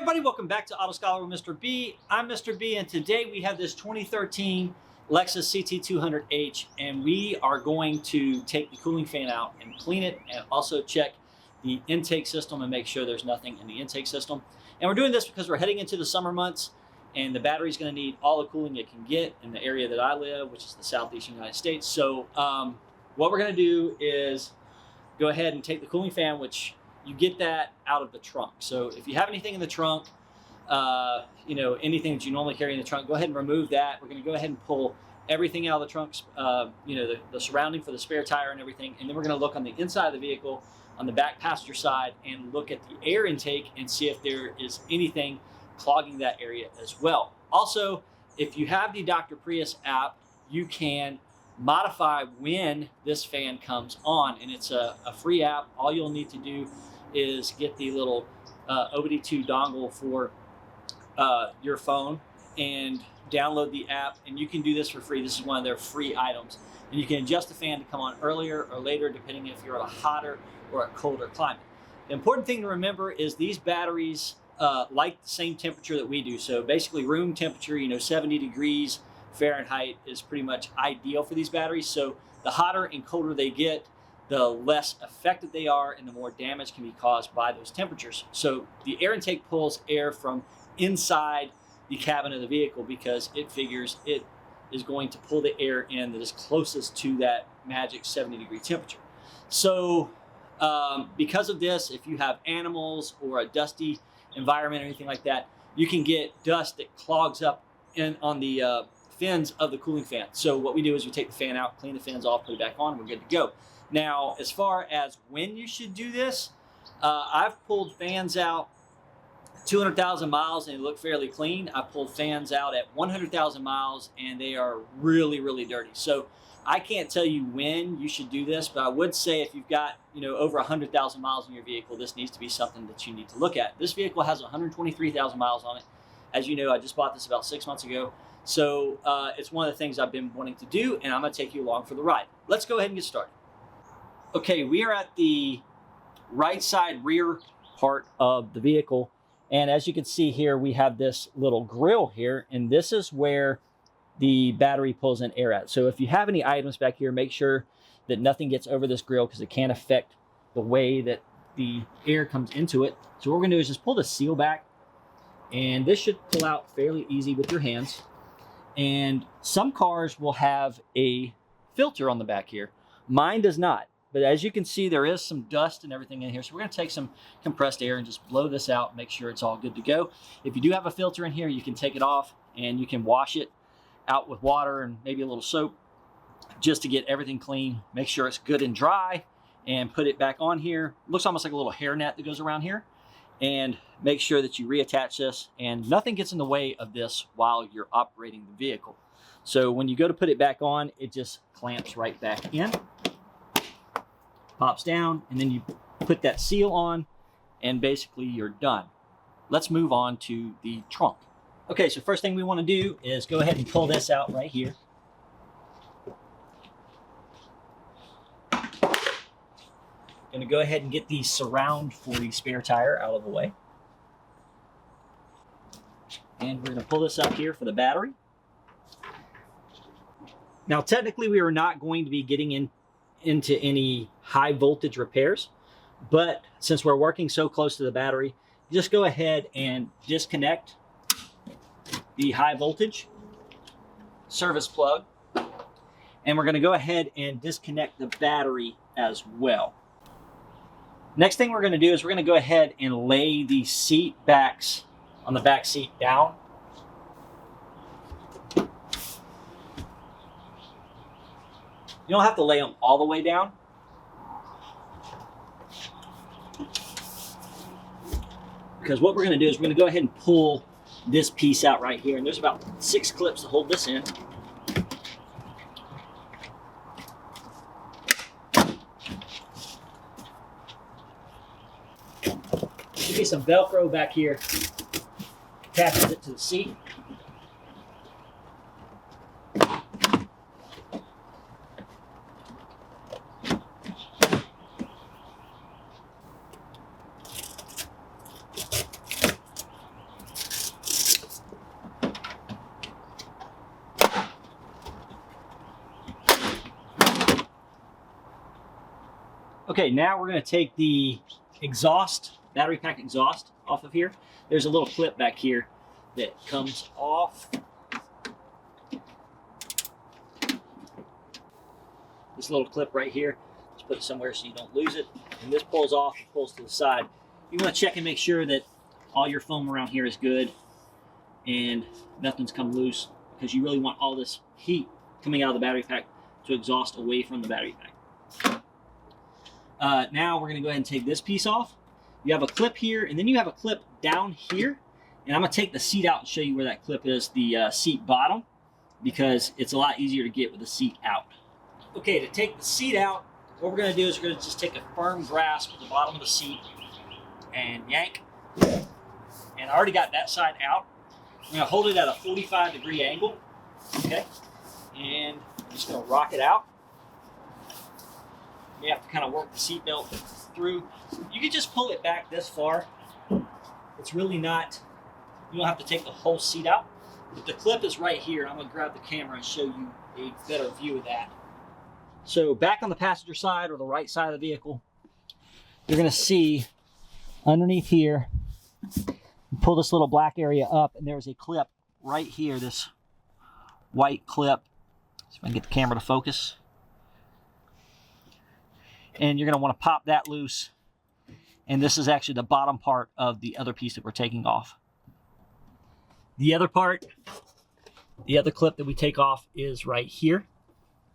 everybody, welcome back to Auto Scholar with Mr. B. I'm Mr. B, and today we have this 2013 Lexus CT200h, and we are going to take the cooling fan out and clean it, and also check the intake system and make sure there's nothing in the intake system. And we're doing this because we're heading into the summer months, and the battery's going to need all the cooling it can get in the area that I live, which is the Southeast United States. So what we're going to do is go ahead and take the cooling fan, which you get that out of the trunk. So if you have anything in the trunk, anything that you normally carry in the trunk, go ahead and remove that. We're going to go ahead and pull everything out of the trunks, the surrounding for the spare tire and everything. And then we're going to look on the inside of the vehicle, on the back passenger side, and look at the air intake and see if there is anything clogging that area as well. Also, if you have the Dr. Prius app, you can modify when this fan comes on, and it's a free app. All you'll need to do is get the little OBD2 dongle for your phone and download the app, and you can do this for free. This is one of their free items, and you can adjust the fan to come on earlier or later depending if you're at a hotter or a colder climate. The important thing to remember is these batteries like the same temperature that we do. So basically room temperature, 70 degrees Fahrenheit is pretty much ideal for these batteries. So the hotter and colder they get, the less affected they are and the more damage can be caused by those temperatures. So the air intake pulls air from inside the cabin of the vehicle because it figures it is going to pull the air in that is closest to that magic 70-degree temperature. So because of this, if you have animals or a dusty environment or anything like that, you can get dust that clogs up on the fins of the cooling fan. So what we do is we take the fan out, clean the fins off, put it back on, we're good to go. Now, as far as when you should do this, I've pulled fans out 200,000 miles and they look fairly clean. I pulled fans out at 100,000 miles and they are really, really dirty. So I can't tell you when you should do this, but I would say if you've got over 100,000 miles in your vehicle, this needs to be something that you need to look at. This vehicle has 123,000 miles on it. As you know, I just bought this about 6 months ago. So it's one of the things I've been wanting to do, and I'm going to take you along for the ride. Let's go ahead and get started. Okay, we are at the right side rear part of the vehicle, and as you can see here, we have this little grill here, and this is where the battery pulls in air at. So if you have any items back here, make sure that nothing gets over this grill because it can affect the way that the air comes into it. So what we're going to do is just pull the seal back, and this should pull out fairly easy with your hands. And some cars will have a filter on the back here. Mine does not. But as you can see, there is some dust and everything in here. So we're going to take some compressed air and just blow this out, make sure it's all good to go. If you do have a filter in here, you can take it off and you can wash it out with water and maybe a little soap just to get everything clean. Make sure it's good and dry and put it back on here. It looks almost like a little hairnet that goes around here. And make sure that you reattach this and nothing gets in the way of this while you're operating the vehicle. So when you go to put it back on, it just clamps right back in, pops down, and then you put that seal on and basically you're done. Let's move on to the trunk. Okay, so first thing we want to do is go ahead and pull this out right here. Going to go ahead and get the surround for the spare tire out of the way. And we're going to pull this up here for the battery. Now, technically, we are not going to be getting into any high voltage repairs, but since we're working so close to the battery, just go ahead and disconnect the high voltage service plug. And we're going to go ahead and disconnect the battery as well. Next thing we're going to do is we're going to go ahead and lay the seat backs on the back seat down. You don't have to lay them all the way down. Because what we're going to do is we're going to go ahead and pull this piece out right here. And there's about 6 clips to hold this in. Give me some Velcro back here, attaches it to the seat. Okay, now we're going to take the exhaust, battery pack exhaust off of here. There's a little clip back here that comes off. This little clip right here, just put it somewhere so you don't lose it. And this pulls off, it pulls to the side. You want to check and make sure that all your foam around here is good and nothing's come loose, because you really want all this heat coming out of the battery pack to exhaust away from the battery pack. Now we're going to go ahead and take this piece off. You have a clip here, and then you have a clip down here. And I'm going to take the seat out and show you where that clip is, the seat bottom, because it's a lot easier to get with the seat out. Okay, to take the seat out, what we're going to do is we're going to just take a firm grasp at the bottom of the seat and yank. And I already got that side out. I'm going to hold it at a 45-degree angle. Okay, and I'm just going to rock it out. You have to kind of work the seat belt through. You can just pull it back this far. It's really not, you don't have to take the whole seat out. But the clip is right here. I'm going to grab the camera and show you a better view of that. So back on the passenger side, or the right side of the vehicle, you're going to see underneath here, pull this little black area up, and there's a clip right here, this white clip. See if I can get the camera to focus. And you're going to want to pop that loose. And this is actually the bottom part of the other piece that we're taking off. The other part, the other clip that we take off is right here.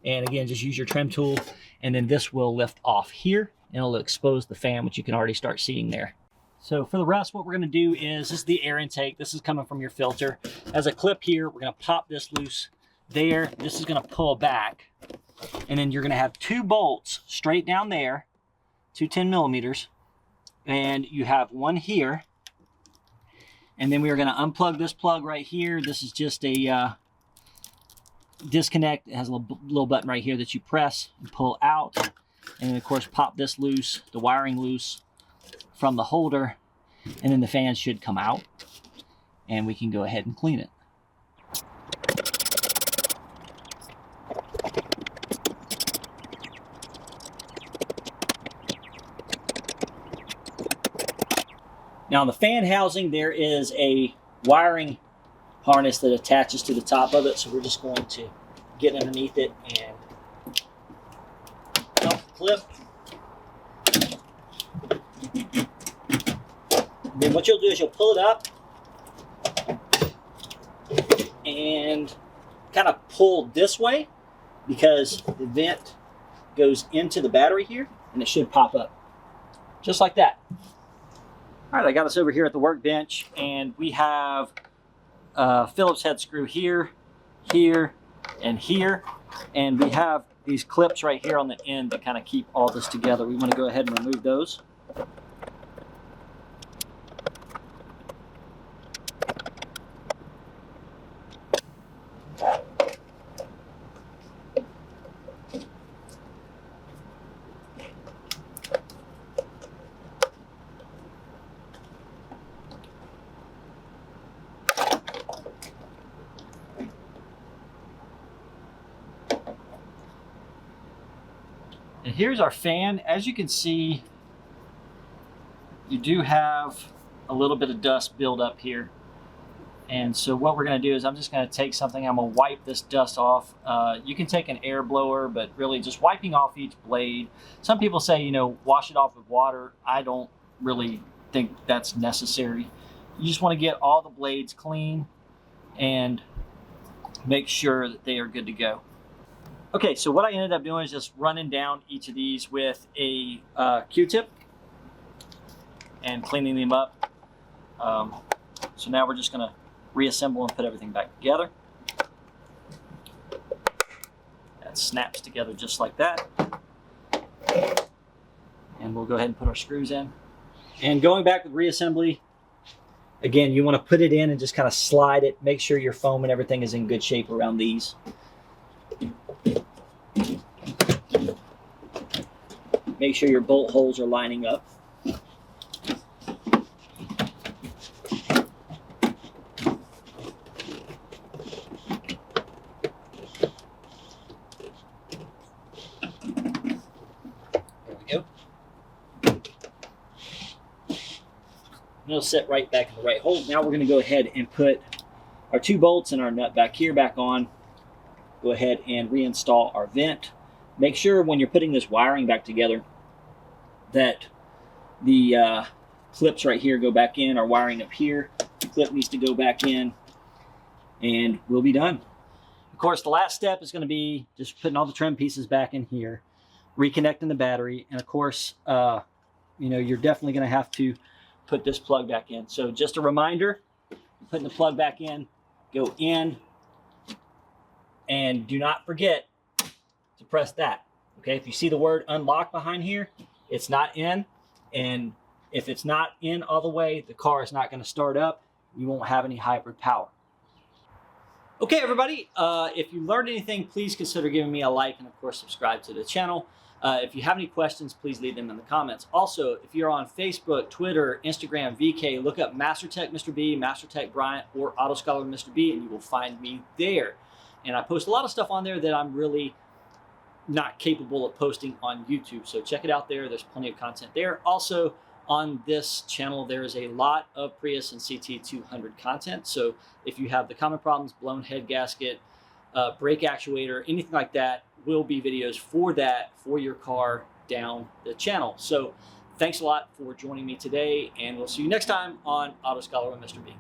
And again, just use your trim tool, and then this will lift off here, and it'll expose the fan, which you can already start seeing there. So for the rest, what we're going to do is, this is the air intake. This is coming from your filter. As a clip here, we're going to pop this loose there. This is going to pull back. And then you're going to have two bolts straight down there, two 10 millimeters, and you have one here. And then we are going to unplug this plug right here. This is just a disconnect. It has a little button right here that you press and pull out. And then, of course, pop this loose, the wiring loose from the holder, and then the fan should come out, and we can go ahead and clean it. Now on the fan housing, there is a wiring harness that attaches to the top of it, so we're just going to get underneath it and off the clip. And then what you'll do is you'll pull it up and kind of pull this way, because the vent goes into the battery here, and it should pop up just like that. All right, I got us over here at the workbench, and we have a Phillips head screw here, here, and here. And we have these clips right here on the end that kind of keep all this together. We want to go ahead and remove those. And here's our fan. As you can see, you do have a little bit of dust build up here. And so what we're going to do is I'm just going to take something, I'm going to wipe this dust off. You can take an air blower, but really just wiping off each blade. Some people say, you know, wash it off with water. I don't really think that's necessary. You just want to get all the blades clean and make sure that they are good to go. Okay, so what I ended up doing is just running down each of these with a Q-tip and cleaning them up. So now we're just going to reassemble and put everything back together. That snaps together just like that. And we'll go ahead and put our screws in. And going back with reassembly, again, you want to put it in and just kind of slide it. Make sure your foam and everything is in good shape around these. Make sure your bolt holes are lining up. There we go. and it'll sit right back in the right hole. Now we're going to go ahead and put our 2 bolts and our nut back here back on. Go ahead and reinstall our vent. Make sure when you're putting this wiring back together that the clips right here go back in. Our wiring up here, the clip needs to go back in, and we'll be done. Of course, the last step is going to be just putting all the trim pieces back in here, reconnecting the battery, and of course, you know, you're definitely going to have to put this plug back in. So just a reminder, putting the plug back in, go in, and do not forget to press that. Okay, if you see the word unlock behind here, it's not in, and if it's not in all the way, the car is not going to start up. You won't have any hybrid power. Okay, everybody, if you learned anything, please consider giving me a like and, of course, subscribe to the channel. If you have any questions, please leave them in the comments. Also, if you're on Facebook, Twitter, Instagram, VK, look up MasterTech Mr. B, MasterTech Bryant, or Auto Scholar Mr. B, and you will find me there. And I post a lot of stuff on there that I'm really not capable of posting on YouTube. So check it out there. There's plenty of content there. Also, on this channel, there is a lot of Prius and CT200 content. So if you have the common problems, blown head gasket, brake actuator, anything like that, will be videos for that for your car down the channel. So thanks a lot for joining me today, and we'll see you next time on Auto Scholar with Mr. B.